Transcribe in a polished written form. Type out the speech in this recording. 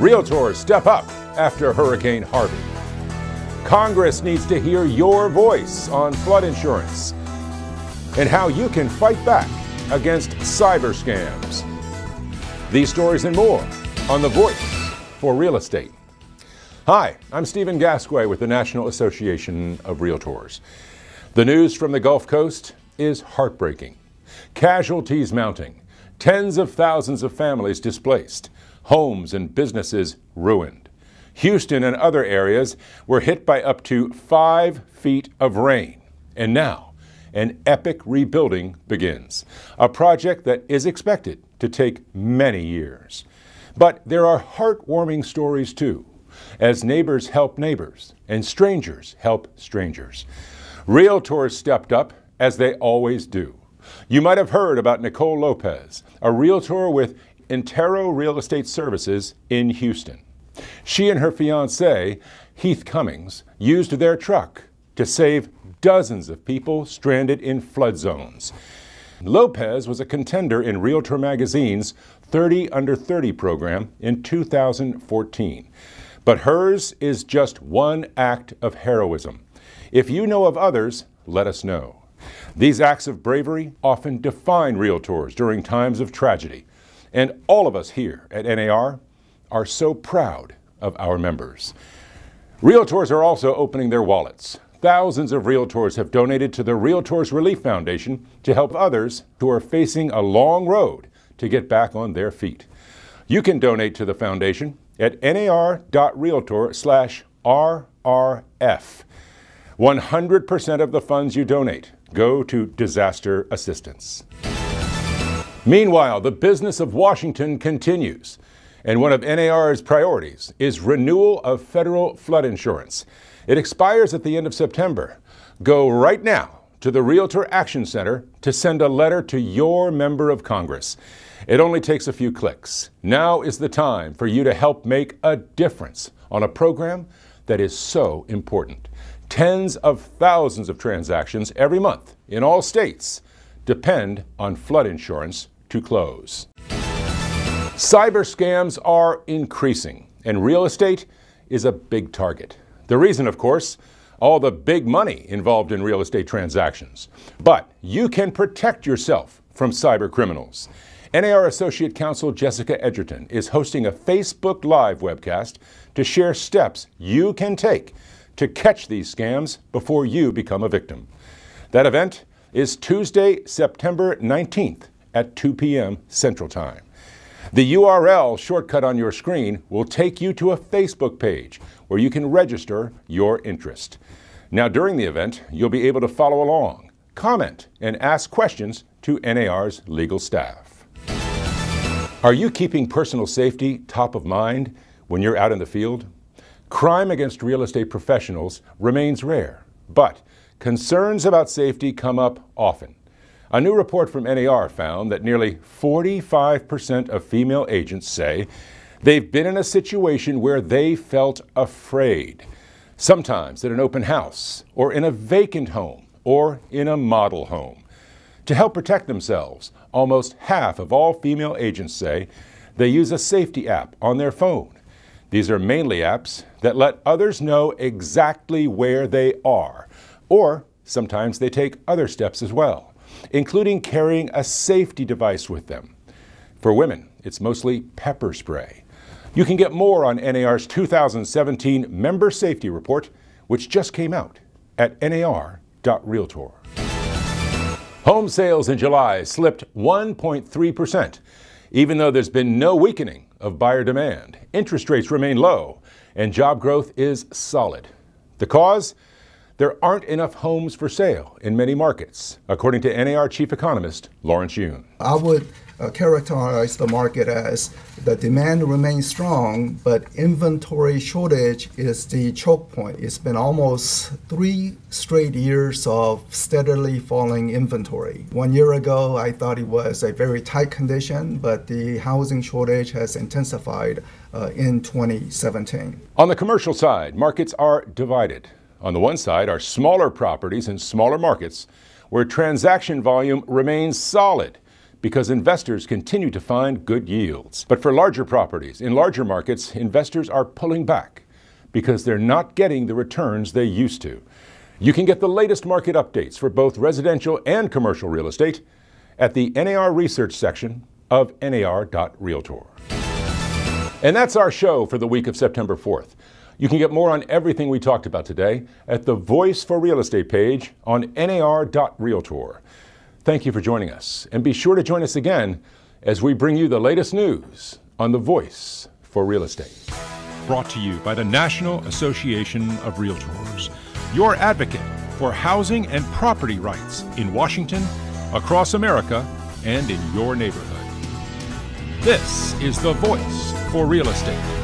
Realtors step up after Hurricane Harvey. Congress needs to hear your voice on flood insurance and how you can fight back against cyber scams. These stories and more on The Voice for Real Estate. Hi, I'm Stephen Gasquet with the National Association of Realtors. The news from the Gulf Coast is heartbreaking. Casualties mounting, tens of thousands of families displaced, homes and businesses ruined. Houston and other areas were hit by up to 5 feet of rain. And now, an epic rebuilding begins, a project that is expected to take many years. But there are heartwarming stories too, as neighbors help neighbors and strangers help strangers. Realtors stepped up, as they always do. You might have heard about Nicole Lopez, a realtor with Intero Real Estate Services in Houston. She and her fiancé, Heath Cummings, used their truck to save dozens of people stranded in flood zones. Lopez was a contender in Realtor Magazine's 30 Under 30 program in 2014. But hers is just one act of heroism. If you know of others, let us know. These acts of bravery often define realtors during times of tragedy. And all of us here at NAR are so proud of our members. Realtors are also opening their wallets. Thousands of realtors have donated to the Realtors Relief Foundation to help others who are facing a long road to get back on their feet. You can donate to the foundation at nar.realtor/RRF. 100% of the funds you donate go to disaster assistance. Meanwhile, the business of Washington continues, and one of NAR's priorities is renewal of federal flood insurance. It expires at the end of September. Go right now to the Realtor Action Center to send a letter to your member of Congress. It only takes a few clicks. Now is the time for you to help make a difference on a program that is so important. Tens of thousands of transactions every month in all states depend on flood insurance to close. Cyber scams are increasing, and real estate is a big target. The reason, of course, all the big money involved in real estate transactions. But you can protect yourself from cyber criminals. NAR Associate Counsel Jessica Edgerton is hosting a Facebook Live webcast to share steps you can take to catch these scams before you become a victim. That event is Tuesday, September 19th at 2 p.m. Central Time. The URL shortcut on your screen will take you to a Facebook page where you can register your interest. Now, during the event, you'll be able to follow along, comment, and ask questions to NAR's legal staff. Are you keeping personal safety top of mind when you're out in the field? Crime against real estate professionals remains rare, but concerns about safety come up often. A new report from NAR found that nearly 45% of female agents say they've been in a situation where they felt afraid, sometimes at an open house, or in a vacant home, or in a model home. To help protect themselves, almost half of all female agents say they use a safety app on their phone. These are mainly apps that let others know exactly where they are, or sometimes they take other steps as well, including carrying a safety device with them. For women, it's mostly pepper spray. You can get more on NAR's 2017 Member Safety Report, which just came out at nar.realtor. Home sales in July slipped 1.3%, even though there's been no weakening of buyer demand. Interest rates remain low, and job growth is solid. The cause? There aren't enough homes for sale in many markets, according to NAR Chief Economist Lawrence Yun. I would characterize the market as the demand remains strong, but inventory shortage is the choke point. It's been almost 3 straight years of steadily falling inventory. 1 year ago, I thought it was a very tight condition, but the housing shortage has intensified in 2017. On the commercial side, markets are divided. On the one side are smaller properties in smaller markets where transaction volume remains solid. because investors continue to find good yields. But for larger properties, in larger markets, investors are pulling back because they're not getting the returns they used to. You can get the latest market updates for both residential and commercial real estate at the NAR research section of nar.realtor. And that's our show for the week of September 4th. You can get more on everything we talked about today at the Voice for Real Estate page on nar.realtor. Thank you for joining us, and be sure to join us again as we bring you the latest news on the Voice for Real Estate. Brought to you by the National Association of Realtors, your advocate for housing and property rights in Washington, across America, and in your neighborhood. This is the Voice for Real Estate.